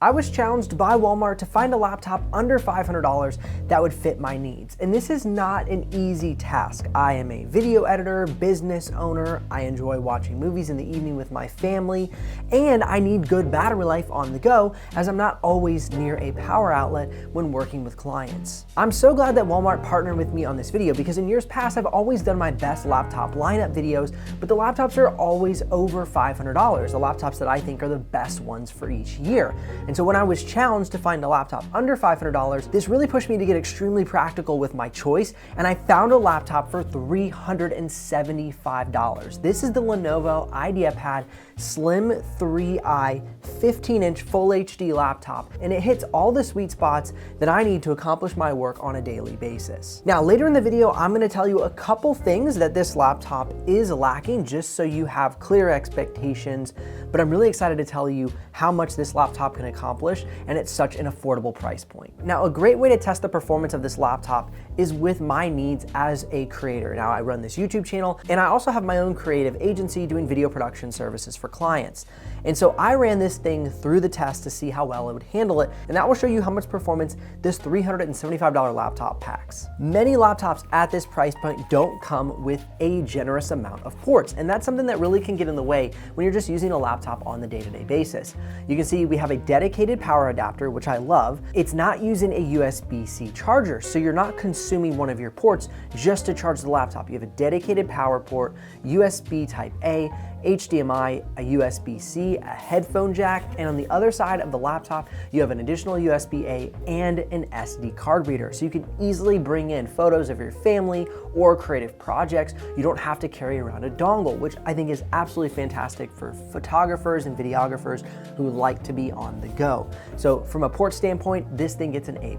I was challenged by Walmart to find a laptop under $500 that would fit my needs. And this is not an easy task. I am a video editor, business owner. I enjoy watching movies in the evening with my family, and I need good battery life on the go as I'm not always near a power outlet when working with clients. I'm so glad that Walmart partnered with me on this video because in years past, I've always done my best laptop lineup videos, but the laptops are always over $500, the laptops that I think are the best ones for each year. And so when I was challenged to find a laptop under $500, this really pushed me to get extremely practical with my choice, and I found a laptop for $375. This is the Lenovo IdeaPad Slim 3i 15-inch Full HD laptop, and it hits all the sweet spots that I need to accomplish my work on a daily basis. Now, later in the video, I'm gonna tell you a couple things that this laptop is lacking, just so you have clear expectations, but I'm really excited to tell you how much this laptop can accomplish, and it's such an affordable price point. Now, a great way to test the performance of this laptop is with my needs as a creator. Now, I run this YouTube channel, and I also have my own creative agency doing video production services for clients. And so I ran this thing through the test to see how well it would handle it, and that will show you how much performance this $375 laptop packs. Many laptops at this price point don't come with a generous amount of ports, and that's something that really can get in the way when you're just using a laptop on the day-to-day basis. You can see we have a dedicated power adapter, which I love. It's not using a USB-C charger, so you're not consuming one of your ports just to charge the laptop. You have a dedicated power port, USB Type-A, HDMI, a USB-C, a headphone jack, and on the other side of the laptop, you have an additional USB-A and an SD card reader. So you can easily bring in photos of your family or creative projects. You don't have to carry around a dongle, which I think is absolutely fantastic for photographers and videographers who like to be on the go. So from a port standpoint, this thing gets an A+.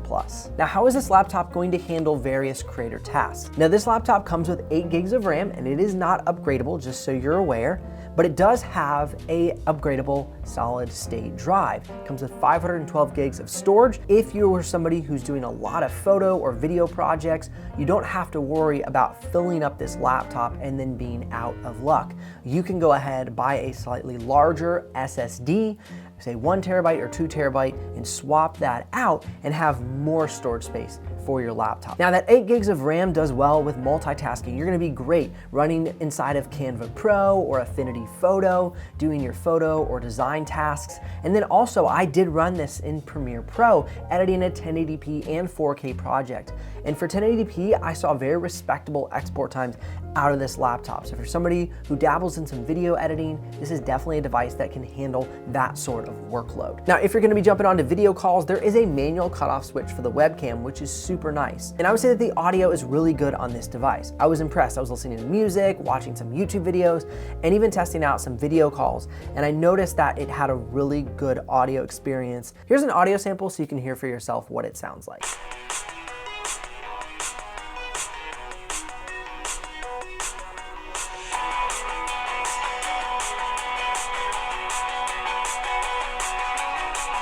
Now, how is this laptop going to handle various creator tasks? Now, this laptop comes with 8 gigs of RAM, and it is not upgradable, just so you're aware, but it does have a upgradable solid state drive. It comes with 512 gigs of storage. If you are somebody who's doing a lot of photo or video projects, you don't have to worry about filling up this laptop and then being out of luck. You can go ahead, buy a slightly larger SSD, say 1 terabyte or 2 terabyte, and swap that out and have more storage space for your laptop. Now, that 8 gigs of RAM does well with multitasking. You're gonna be great running inside of Canva Pro or Affinity Photo, doing your photo or design tasks. And then also, I did run this in Premiere Pro, editing a 1080p and 4K project. And for 1080p, I saw very respectable export times out of this laptop. So if you're somebody who dabbles in some video editing, this is definitely a device that can handle that sort of workload. Now, if you're gonna be jumping onto video calls, there is a manual cutoff switch for the webcam, which is super nice. And I would say that the audio is really good on this device. I was impressed. I was listening to music, watching some YouTube videos, and even testing out some video calls. And I noticed that it had a really good audio experience. Here's an audio sample so you can hear for yourself what it sounds like.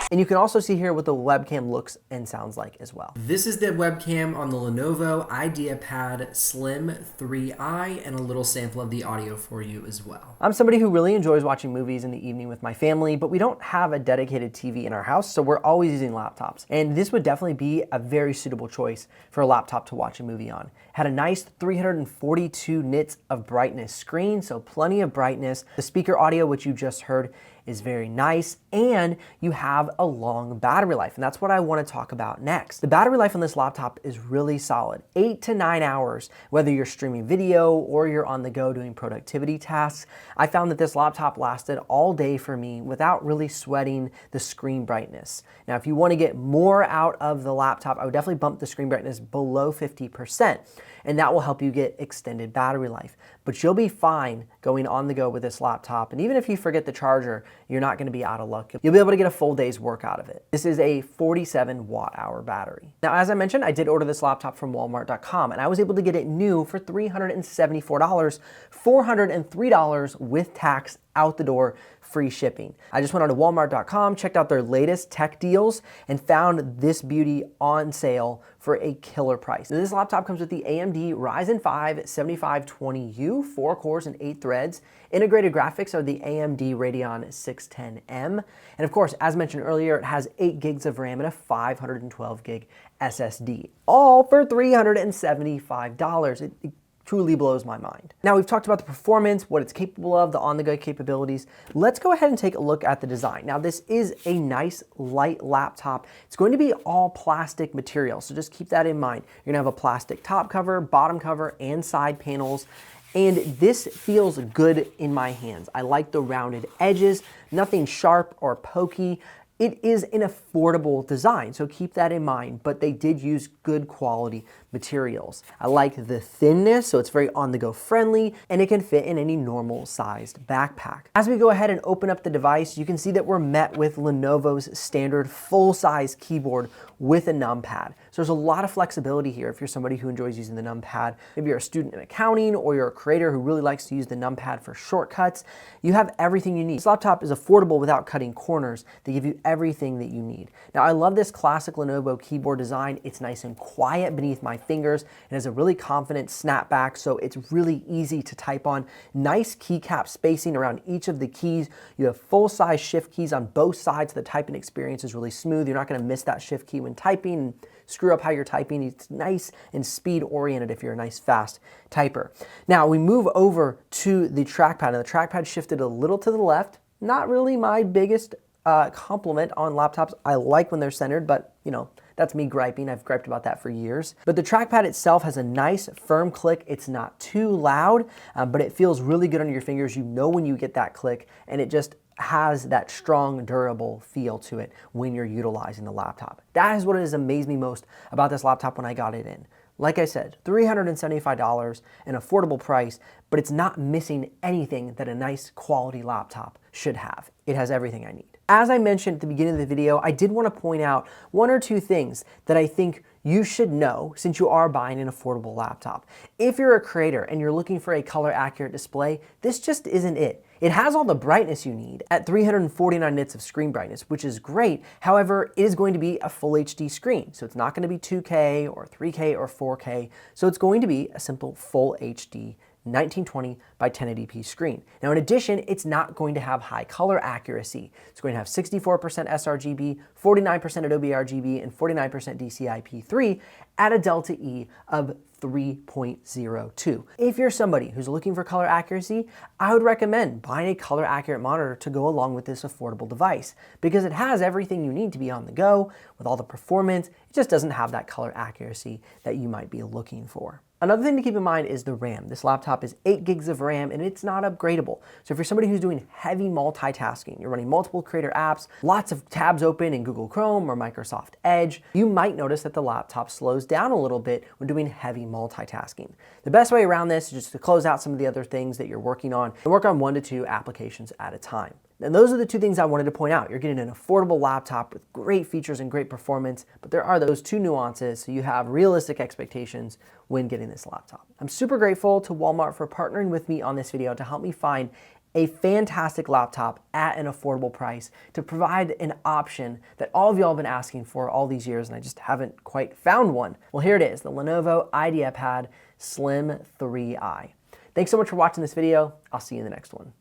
And you can also see here what the webcam looks and sounds like as well. This is the webcam on the Lenovo IdeaPad Slim 3i, and a little sample of the audio for you as well. I'm somebody who really enjoys watching movies in the evening with my family, but we don't have a dedicated TV in our house, so we're always using laptops. And this would definitely be a very suitable choice for a laptop to watch a movie on. It had a nice 342 nits of brightness screen, so plenty of brightness. The speaker audio, which you just heard, is very nice, and you have a long battery life, and that's what I want to talk about next. The battery life on this laptop is really solid, 8 to 9 hours, whether you're streaming video or you're on the go doing productivity tasks. I found that this laptop lasted all day for me without really sweating the screen brightness. Now, if you want to get more out of the laptop, I would definitely bump the screen brightness below 50%, and that will help you get extended battery life. But you'll be fine going on the go with this laptop, and even if you forget the charger, you're not going to be out of luck. You'll be able to get a full day's work out of it. This is a 47 watt-hour battery. Now, as I mentioned, I did order this laptop from Walmart.com, and I was able to get it new for $374, $403 with tax out the door free shipping. I just went on to walmart.com, checked out their latest tech deals, and found this beauty on sale for a killer price. This laptop comes with the AMD Ryzen 5 7520U, 4 cores and 8 threads. Integrated graphics are the AMD Radeon 610M. And of course, as mentioned earlier, it has 8 gigs of RAM and a 512 gig SSD, all for $375. It truly blows my mind. Now we've talked about the performance, what it's capable of, the on-the-go capabilities. Let's go ahead and take a look at the design. Now this is a nice light laptop. It's going to be all plastic material, so just keep that in mind. You're gonna have a plastic top cover, bottom cover, and side panels. And this feels good in my hands. I like the rounded edges, nothing sharp or pokey. It is an affordable design, so keep that in mind, but they did use good quality materials. I like the thinness, so it's very on-the-go friendly, and it can fit in any normal sized backpack. As we go ahead and open up the device, you can see that we're met with Lenovo's standard full-size keyboard with a numpad. So there's a lot of flexibility here if you're somebody who enjoys using the numpad. Maybe you're a student in accounting, or you're a creator who really likes to use the numpad for shortcuts. You have everything you need. This laptop is affordable without cutting corners. They give you everything that you need. Now I love this classic Lenovo keyboard design. It's nice and quiet beneath my fingers. It has a really confident snapback, so it's really easy to type on. Nice keycap spacing around each of the keys. You have full-size shift keys on both sides. The typing experience is really smooth. You're not going to miss that shift key when typing and screw up how you're typing. It's nice and speed-oriented if you're a nice, fast typer. Now we move over to the trackpad. Now the trackpad shifted a little to the left. Not really my biggest compliment on laptops. I like when they're centered, but you know, that's me griping. I've griped about that for years. But the trackpad itself has a nice firm click. It's not too loud, but it feels really good on your fingers. You know when you get that click, and it just has that strong, durable feel to it when you're utilizing the laptop. That is what has amazed me most about this laptop when I got it in. Like I said, $375, an affordable price, but it's not missing anything that a nice quality laptop should have. It has everything I need. As I mentioned at the beginning of the video, I did want to point out one or two things that I think you should know since you are buying an affordable laptop. If you're a creator and you're looking for a color accurate display, this just isn't it. It has all the brightness you need at 349 nits of screen brightness, which is great. However, it is going to be a full HD screen. So it's not going to be 2K or 3K or 4K. So it's going to be a simple full HD 1920 by 1080p screen. Now in addition, it's not going to have high color accuracy. It's going to have 64% sRGB, 49% Adobe RGB, and 49% DCI-P3 at a delta E of 3.02. If you're somebody who's looking for color accuracy, I would recommend buying a color accurate monitor to go along with this affordable device because it has everything you need to be on the go with all the performance. It just doesn't have that color accuracy that you might be looking for. Another thing to keep in mind is the RAM. This laptop is 8 gigs of RAM and it's not upgradable. So if you're somebody who's doing heavy multitasking, you're running multiple creator apps, lots of tabs open in Google Chrome or Microsoft Edge, you might notice that the laptop slows down a little bit when doing heavy multitasking. The best way around this is just to close out some of the other things that you're working on and work on 1 to 2 applications at a time. And those are the two things I wanted to point out. You're getting an affordable laptop with great features and great performance, but there are those two nuances so you have realistic expectations when getting this laptop. I'm super grateful to Walmart for partnering with me on this video to help me find a fantastic laptop at an affordable price to provide an option that all of y'all have been asking for all these years and I just haven't quite found one. Well, here it is, the Lenovo IdeaPad Slim 3i. Thanks so much for watching this video. I'll see you in the next one.